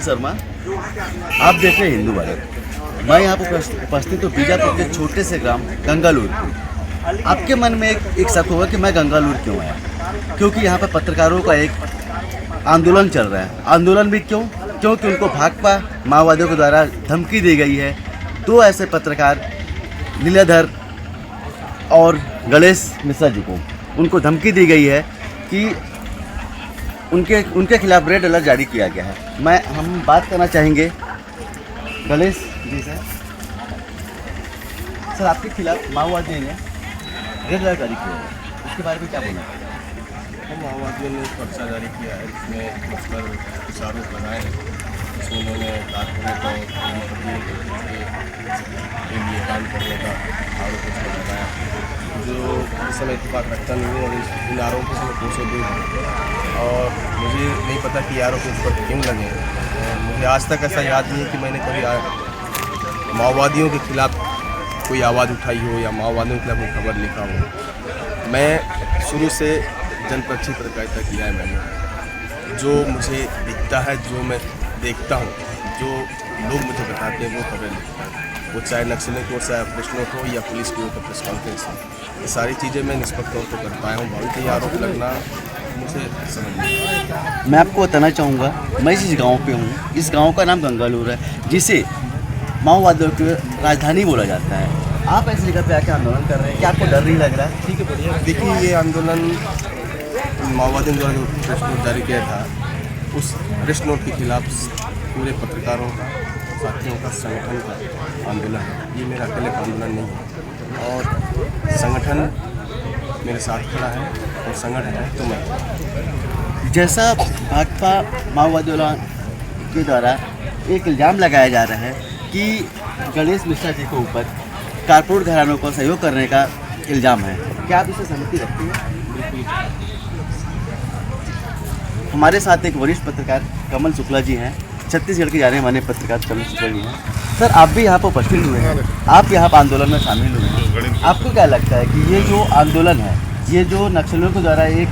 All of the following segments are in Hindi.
शर्मा। आप देख रहे हैं हिंदू भारत। मैं यहाँ पर उपस्थित हूँ बीजापुर के छोटे से ग्राम गंगालूर। आपके मन में एक शक होगा कि मैं गंगालूर क्यों आया, क्योंकि यहाँ पर पत्रकारों का एक आंदोलन चल रहा है। आंदोलन भी क्योंकि उनको भाकपा माओवादियों के द्वारा धमकी दी गई है। दो ऐसे पत्रकार लीलाधर और गणेश मिश्रा जी को उनको धमकी दी गई है कि उनके खिलाफ रेड अलर्ट जारी किया गया है। हम बात करना चाहेंगे गणेश जी से। सर, आपके खिलाफ माओवादियों ने रेड अलर्ट जारी किया है, उसके बारे में क्या बोलना है? माओवादियों ने पर्चा जारी किया है, इसमें मुझपर कुछ आरोप लगाए हैं। इसमें उन्होंने कारपोरेट और के लिए काम करने का आरोप उस पर लगाया, जो इस समय इत्तेफाक रखता नहीं है। और इन आरोपों से मैं कोसों दूर हूँ और मुझे नहीं पता कि आरोप उस पर क्यों लगे। मुझे आज तक ऐसा याद नहीं है कि मैंने कभी माओवादियों के खिलाफ कोई आवाज़ उठाई हो या माओवादियों के खिलाफ कोई खबर लिखा हो। मैं शुरू से जनपक्षी पत्रकारिता किया है मैंने। जो मुझे दिखता है, जो मैं देखता हूँ, जो लोग मुझे बताते हैं, वो खबरें लिखता हूँ। वो चाहे नक्सलियों की ओर से प्रेस नोट हो या पुलिस की ओर से प्रेस कॉन्फ्रेंस हो, ये सारी चीज़ें मैं निष्पक्ष तौर पर कर पाया हूँ। बहुत ही आरोप लगना मुझे समझ नहीं आता। मैं आपको बताना चाहूँगा, मैं जिस गांव पे हूँ, इस गांव का नाम गंगालूर है, जिसे माओवादियों की राजधानी बोला जाता है। आप ऐसी जगह पे आके आंदोलन कर रहे हैं, क्या आपको डर नहीं लग रहा है? ठीक है, बढ़िया। देखिए, ये आंदोलन माओवादियों द्वारा जो प्रेस नोट जारी किया था, उस प्रेस नोट के खिलाफ पूरे पत्रकारों का, साथियों का, संगठन का आंदोलन है। ये मेरा अकेले का आंदोलन नहीं है और संगठन मेरे साथ खड़ा है और संगठन है तो मैं। जैसा भाकपा माओवादियों के द्वारा एक इल्ज़ाम लगाया जा रहा है कि गणेश मिश्रा जी के ऊपर कारपोरेट घरानों को सहयोग करने का इल्ज़ाम है, क्या आप इससे सहमति रखते हैं? हमारे साथ एक वरिष्ठ पत्रकार कमल शुक्ला जी हैं, छत्तीसगढ़ के जाने माने पत्रकार कमल शुक्ला जी हैं। सर, आप भी यहाँ पर उपस्थित हुए हैं, आप यहाँ पर आंदोलन में शामिल हुए हैं। आपको क्या लगता है कि ये जो आंदोलन है, ये जो नक्सलियों के द्वारा एक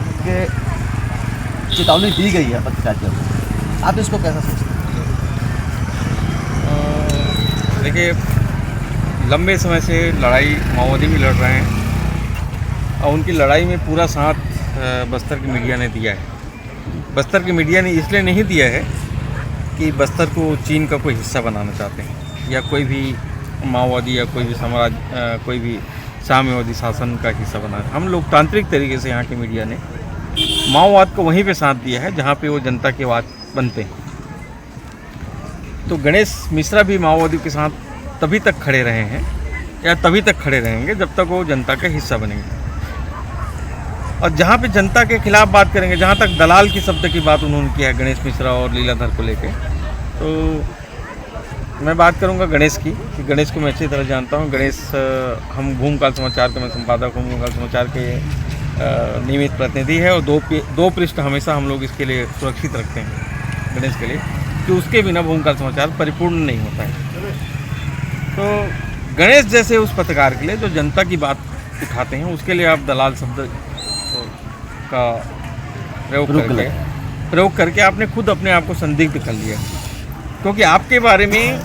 चेतावनी दी गई है पत्रकारिता को, आप इसको कैसा सोचते हैं? देखिए, लंबे समय से लड़ाई माओवादी भी लड़ रहे हैं और उनकी लड़ाई में पूरा साथ बस्तर की मीडिया ने दिया है। बस्तर की मीडिया ने इसलिए नहीं दिया है कि बस्तर को चीन का कोई हिस्सा बनाना चाहते हैं या कोई भी माओवादी या कोई भी कोई भी साम्यवादी शासन का हिस्सा बनाना। हम लोकतांत्रिक तरीके से यहाँ की मीडिया ने माओवाद को वहीं पे साथ दिया है जहाँ पे वो जनता की आवाज़ बनते हैं। तो गणेश मिश्रा भी माओवादियों के साथ तभी तक खड़े रहे हैं या तभी तक खड़े रहेंगे जब तक वो जनता का हिस्सा बनेंगे। और जहाँ पे जनता के खिलाफ बात करेंगे, जहाँ तक दलाल की शब्द की बात उन्होंने किया है गणेश मिश्रा और लीलाधर को लेके, तो मैं बात करूँगा गणेश की कि गणेश को मैं अच्छी तरह जानता हूँ। गणेश, हम घूमकाल समाचार के, मैं संपादक हूँ, घूमकाल समाचार के नियमित प्रतिनिधि है और दो पृष्ठ हमेशा हम लोग इसके लिए सुरक्षित रखते हैं गणेश के लिए, कि उसके बिना भूमकाल समाचार परिपूर्ण नहीं होता है। तो गणेश जैसे उस पत्रकार के लिए जो जनता की बात उठाते हैं, उसके लिए आप दलाल शब्द का प्रयोग करके आपने खुद अपने आप को संदिग्ध कर लिया, क्योंकि आपके बारे में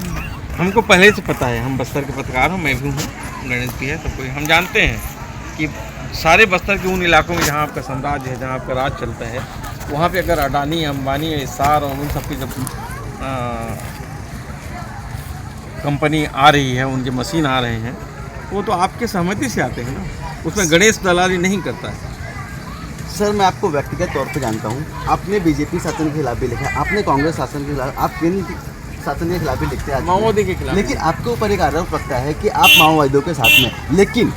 हमको पहले से पता है। हम बस्तर के पत्रकार हूँ, मैं भी हूँ, गणेश भी है, सबको हम जानते हैं कि सारे बस्तर के उन इलाकों में जहाँ आपका साम्राज्य है, जहाँ आपका राज चलता है, वहाँ पे अगर अडानी, अंबानी, एस्सार और उन सबकी जब कंपनी आ रही है, उनके मशीन आ रहे हैं, वो तो आपके सहमति से आते हैं ना, उसमें गणेश दलाली नहीं करता है। सर, मैं आपको व्यक्तिगत तौर पे जानता हूँ, आपने बीजेपी शासन के खिलाफ भी लिखा, आपने कांग्रेस शासन के खिलाफ, आप केंद्र शासन के खिलाफ भी लिखते हैं, माओवादी के खिलाफ। लेकिन आपके ऊपर एक आरोप लगता है कि आप माओवादियों के साथ में, लेकिन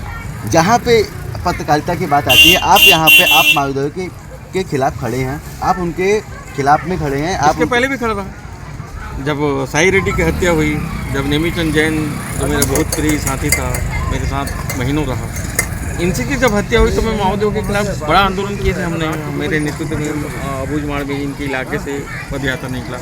जहाँ पे पत्रकारिता की बात आती है, आप यहाँ पे आप माओवादियों के खिलाफ खड़े हैं, आप उनके खिलाफ में खड़े हैं। आप पहले भी खड़ा रहा, जब साई रेड्डी की हत्या हुई, जब नेमीचंद जैन जो मेरा बहुत प्रिय साथी था, मेरे साथ महीनों रहा, इनसे की जब हत्या हुई तो मैं माओवादियों के खिलाफ बड़ा आंदोलन किए थे हमने। मेरे नेतृत्व में अबूझमाड़ में इनके इलाके से पदयात्रा निकला।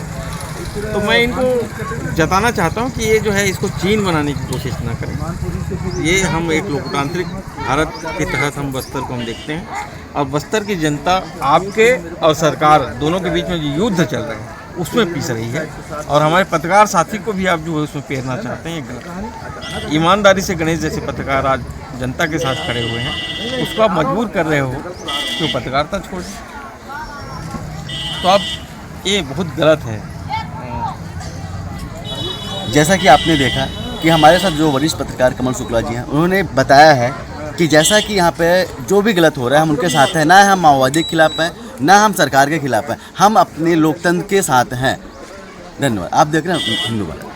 तो मैं इनको जताना चाहता हूँ कि ये जो है, इसको चीन बनाने की कोशिश ना करें। ये हम एक लोकतांत्रिक भारत के तहत हम बस्तर को हम देखते हैं, और बस्तर की जनता आपके और सरकार दोनों के बीच में जो युद्ध चल रहा है, उसमें पीस रही है। और हमारे पत्रकार साथी को भी आप जो है उसमें पेरना चाहते हैं, ये गलत है। ईमानदारी से गणेश जैसे पत्रकार आज जनता के साथ खड़े हुए हैं, उसको आप मजबूर कर रहे हो कि वो पत्रकारिता छोड़ दें, तो अब ये बहुत गलत है। जैसा कि आपने देखा कि हमारे साथ जो वरिष्ठ पत्रकार कमल शुक्ला जी हैं, उन्होंने बताया है कि जैसा कि यहाँ पे जो भी गलत हो रहा है हम उनके साथ हैं, ना हम माओवादी के खिलाफ हैं, ना हम सरकार के खिलाफ हैं, हम अपने लोकतंत्र के साथ हैं। धन्यवाद। आप देख रहे हैं हिंदू भारत।